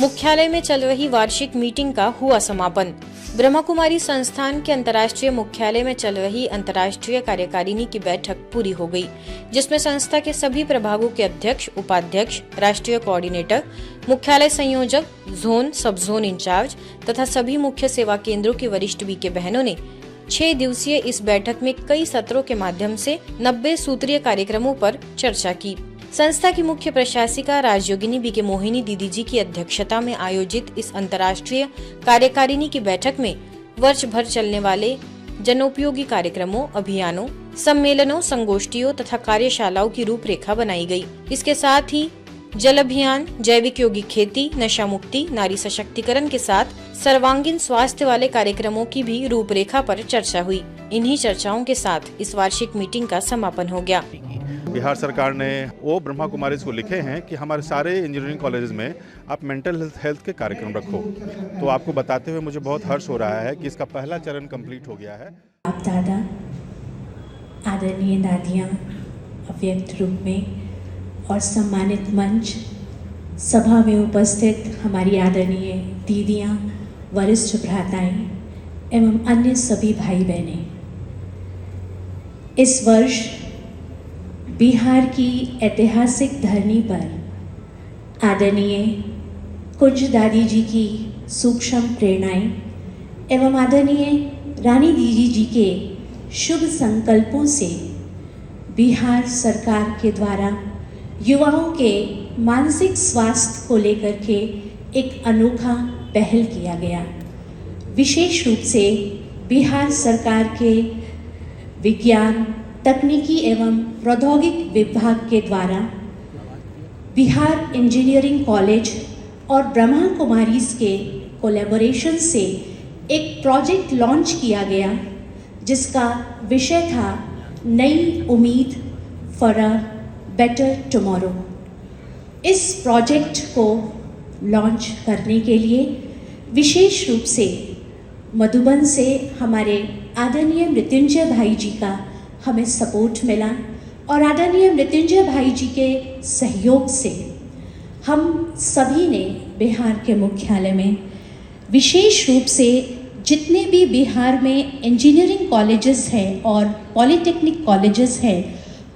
मुख्यालय में चल रही वार्षिक मीटिंग का हुआ समापन। ब्रह्मा कुमारी संस्थान के अंतर्राष्ट्रीय मुख्यालय में चल रही अंतर्राष्ट्रीय कार्यकारिणी की बैठक पूरी हो गई, जिसमें संस्था के सभी प्रभागों के अध्यक्ष, उपाध्यक्ष, राष्ट्रीय कोऑर्डिनेटर, मुख्यालय संयोजक, जोन, सब जोन इंचार्ज तथा सभी मुख्य सेवा केंद्रों की वरिष्ठ बीके बहनों ने 6 दिवसीय इस बैठक में कई सत्रों के माध्यम से 90 सूत्रीय कार्यक्रमों पर चर्चा की। संस्था की मुख्य प्रशासिका राजयोगिनी बीके मोहिनी दीदी जी की अध्यक्षता में आयोजित इस अंतर्राष्ट्रीय कार्यकारिणी की बैठक में वर्ष भर चलने वाले जनोपयोगी कार्यक्रमों, अभियानों, सम्मेलनों, संगोष्ठियों तथा कार्यशालाओं की रूपरेखा बनाई गई। इसके साथ ही जल अभियान, जैविक योगी खेती, नशा मुक्ति, नारी सशक्तिकरण के साथ सर्वांगीण स्वास्थ्य वाले कार्यक्रमों की भी रूपरेखा पर चर्चा हुई। इन्हीं चर्चाओं के साथ इस वार्षिक मीटिंग का समापन हो गया। बिहार सरकार ने वो ब्रह्मा कुमारीज को लिखे हैं कि हमारे सारे इंजीनियरिंग कॉलेजेस में आप मेंटल हेल्थ के कार्यक्रम रखो। तो आपको बताते हुए मुझे बहुत हर्ष हो रहा है कि इसका पहला चरण कंप्लीट हो गया है। आप दादा, आदरणीय दादियाँ अव्यक्त रूप में और सम्मानित मंच, सभा में उपस्थित हमारी आदरणीय दीदियाँ, वरिष्ठ भ्राताएं एवं अन्य सभी भाई बहनें, इस वर्ष बिहार की ऐतिहासिक धरनी पर आदरणीय कुंज दादी जी की सूक्ष्म प्रेरणाएं एवं आदरणीय रानी दीदी जी के शुभ संकल्पों से बिहार सरकार के द्वारा युवाओं के मानसिक स्वास्थ्य को लेकर के एक अनोखा पहल किया गया। विशेष रूप से बिहार सरकार के विज्ञान, तकनीकी एवं प्रौद्योगिक विभाग के द्वारा बिहार इंजीनियरिंग कॉलेज और ब्रह्मा कुमारीज के कोलैबोरेशन से एक प्रोजेक्ट लॉन्च किया गया, जिसका विषय था नई उम्मीद फॉर अ बेटर टुमारो। इस प्रोजेक्ट को लॉन्च करने के लिए विशेष रूप से मधुबन से हमारे आदरणीय मृत्युंजय भाई जी का हमें सपोर्ट मिला और आदरणीय मृत्युंजय भाई जी के सहयोग से हम सभी ने बिहार के मुख्यालय में विशेष रूप से जितने भी बिहार में इंजीनियरिंग कॉलेजेस हैं और पॉलिटेक्निक कॉलेजेस हैं,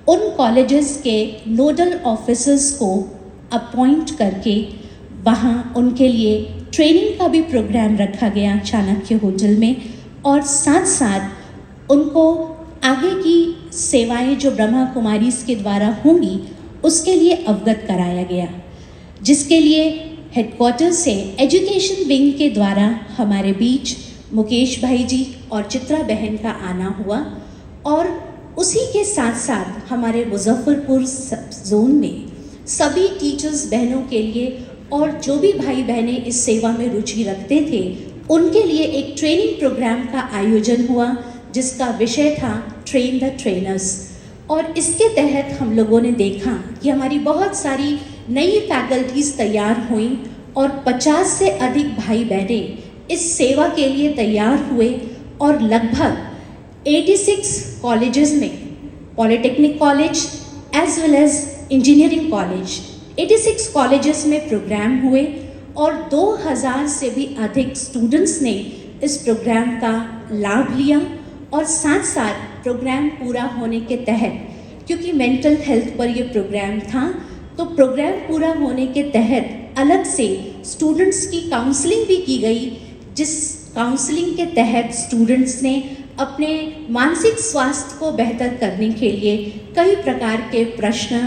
उन कॉलेजेस के नोडल ऑफिसर्स को अपॉइंट करके वहाँ उनके लिए ट्रेनिंग का भी प्रोग्राम रखा गया चाणक्य होटल में, और साथ साथ उनको आगे की सेवाएं जो ब्रह्मा कुमारीज के द्वारा होंगी उसके लिए अवगत कराया गया, जिसके लिए हेडक्वार्टर से एजुकेशन विंग के द्वारा हमारे बीच मुकेश भाई जी और चित्रा बहन का आना हुआ। और उसी के साथ साथ हमारे मुजफ्फरपुर जोन में सभी टीचर्स बहनों के लिए और जो भी भाई बहनें इस सेवा में रुचि रखते थे उनके लिए एक ट्रेनिंग प्रोग्राम का आयोजन हुआ, जिसका विषय था ट्रेन द ट्रेनर्स। और इसके तहत हम लोगों ने देखा कि हमारी बहुत सारी नई फैकल्टीज़ तैयार हुई और 50 से अधिक भाई बहनें इस सेवा के लिए तैयार हुए और लगभग 86 कॉलेजेस में, polytechnic college as well as engineering college, 86 colleges में प्रोग्राम हुए और 2000 से भी अधिक स्टूडेंट्स ने इस प्रोग्राम का लाभ लिया। और साथ साथ प्रोग्राम पूरा होने के तहत, क्योंकि मेंटल हेल्थ पर ये प्रोग्राम था, तो प्रोग्राम पूरा होने के तहत अलग से स्टूडेंट्स की काउंसलिंग भी की गई, जिस काउंसलिंग के तहत स्टूडेंट्स ने अपने मानसिक स्वास्थ्य को बेहतर करने के लिए कई प्रकार के प्रश्न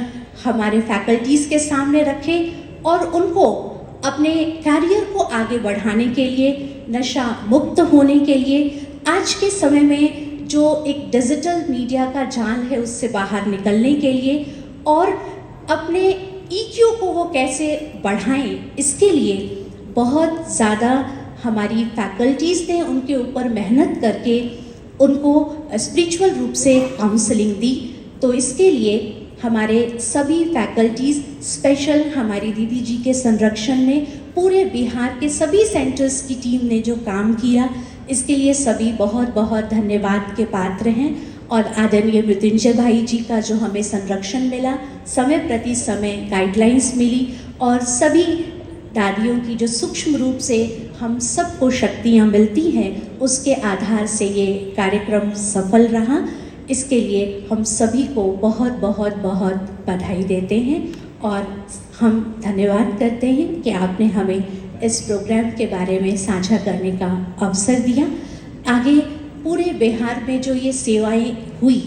हमारे फैकल्टीज़ के सामने रखे और उनको अपने कैरियर को आगे बढ़ाने के लिए, नशा मुक्त होने के लिए, आज के समय में जो एक डिजिटल मीडिया का जाल है उससे बाहर निकलने के लिए और अपने ईक्यू को वो कैसे बढ़ाएं, इसके लिए बहुत ज़्यादा हमारी फैकल्टीज़ ने उनके ऊपर मेहनत करके उनको स्पिरिचुअल रूप से काउंसलिंग दी। तो इसके लिए हमारे सभी फैकल्टीज़ स्पेशल हमारी दीदी जी के संरक्षण में पूरे बिहार के सभी सेंटर्स की टीम ने जो काम किया, इसके लिए सभी बहुत बहुत धन्यवाद के पात्र हैं। और आदरणीय मृत्युंजय भाई जी का जो हमें संरक्षण मिला, समय प्रति समय गाइडलाइंस मिली और सभी दादियों की जो सूक्ष्म रूप से हम सबको शक्तियाँ मिलती हैं, उसके आधार से ये कार्यक्रम सफल रहा। इसके लिए हम सभी को बहुत बहुत बहुत बधाई देते हैं और हम धन्यवाद करते हैं कि आपने हमें इस प्रोग्राम के बारे में साझा करने का अवसर दिया। आगे पूरे बिहार में जो ये सेवाएं हुई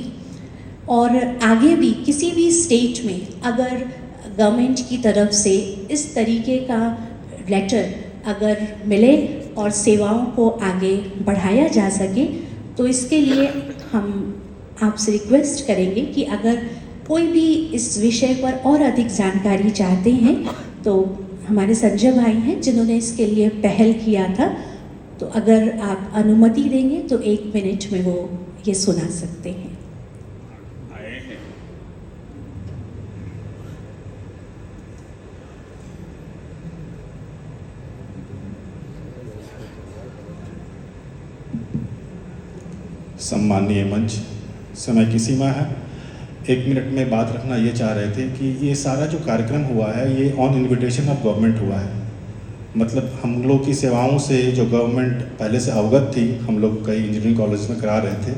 और आगे भी किसी भी स्टेट में अगर गवर्नमेंट की तरफ से इस तरीके का लेटर अगर मिले और सेवाओं को आगे बढ़ाया जा सके, तो इसके लिए हम आपसे रिक्वेस्ट करेंगे कि अगर कोई भी इस विषय पर और अधिक जानकारी चाहते हैं तो हमारे संजय भाई हैं जिन्होंने इसके लिए पहल किया था, तो अगर आप अनुमति देंगे तो 1 मिनट में वो ये सुना सकते हैं। सम्माननीय मंच, समय की सीमा है, 1 मिनट में बात रखना ये चाह रहे थे कि ये सारा जो कार्यक्रम हुआ है ये ऑन इन्विटेशन ऑफ गवर्नमेंट हुआ है। मतलब हम लोग की सेवाओं से जो गवर्नमेंट पहले से अवगत थी, हम लोग कई इंजीनियरिंग कॉलेज में करा रहे थे,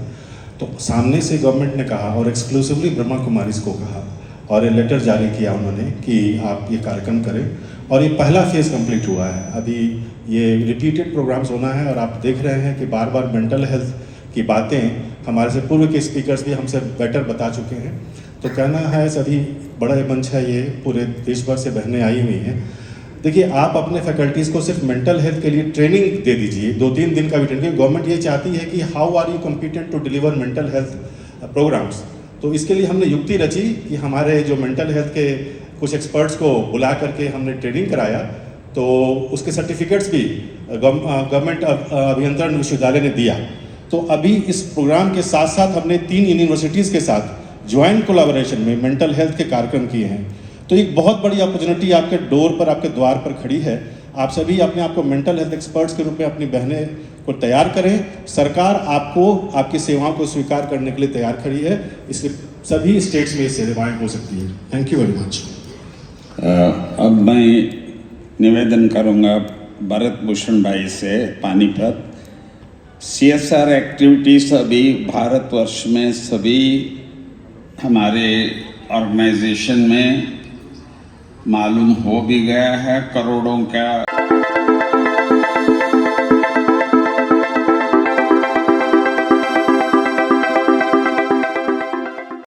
तो सामने से गवर्नमेंट ने कहा और एक्सक्लूसिवली ब्रह्मा कुमारीज को कहा और ये लेटर जारी किया उन्होंने कि आप ये कार्यक्रम करें, और ये पहला फेज़ कंप्लीट हुआ है। अभी ये रिपीटेड प्रोग्राम्स होना है और आप देख रहे हैं कि बार बार मेंटल हेल्थ की बातें हमारे से पूर्व के स्पीकर्स भी हमसे बेटर बता चुके हैं। तो कहना है सभी बड़ा मंच है, ये पूरे देश भर से बहनें आई हुई हैं। देखिए, आप अपने फैकल्टीज़ को सिर्फ मेंटल हेल्थ के लिए ट्रेनिंग दे दीजिए, 2-3 दिन का भी ट्रेनिंग। गवर्नमेंट ये चाहती है कि how are you competent to deliver mental health programmes. तो इसके लिए हमने युक्ति रची कि हमारे जो मेंटल हेल्थ के कुछ एक्सपर्ट्स को बुला करके हमने ट्रेनिंग कराया, तो उसके सर्टिफिकेट्स भी गवर्नमेंट अभियंत्रण विश्वविद्यालय ने दिया। तो अभी इस प्रोग्राम के साथ साथ हमने 3 यूनिवर्सिटीज़ के साथ ज्वाइंट कोलैबोरेशन में मेंटल हेल्थ के कार्यक्रम किए हैं। तो एक बहुत बड़ी अपॉर्चुनिटी आपके डोर पर, आपके द्वार पर खड़ी है। आप सभी अपने आप को मेंटल हेल्थ एक्सपर्ट्स के रूप में अपनी बहनें को तैयार करें। सरकार आपको, आपकी सेवाओं को स्वीकार करने के लिए तैयार खड़ी है, इसलिए सभी स्टेट्स में ये सेवाएँ हो सकती हैं। Thank you very much. अब मैं निवेदन करूंगा भरत भूषण भाई से पानीपत। CSR एक्टिविटीज़ अभी भारतवर्ष में सभी हमारे ऑर्गेनाइजेशन में मालूम हो भी गया है, करोड़ों का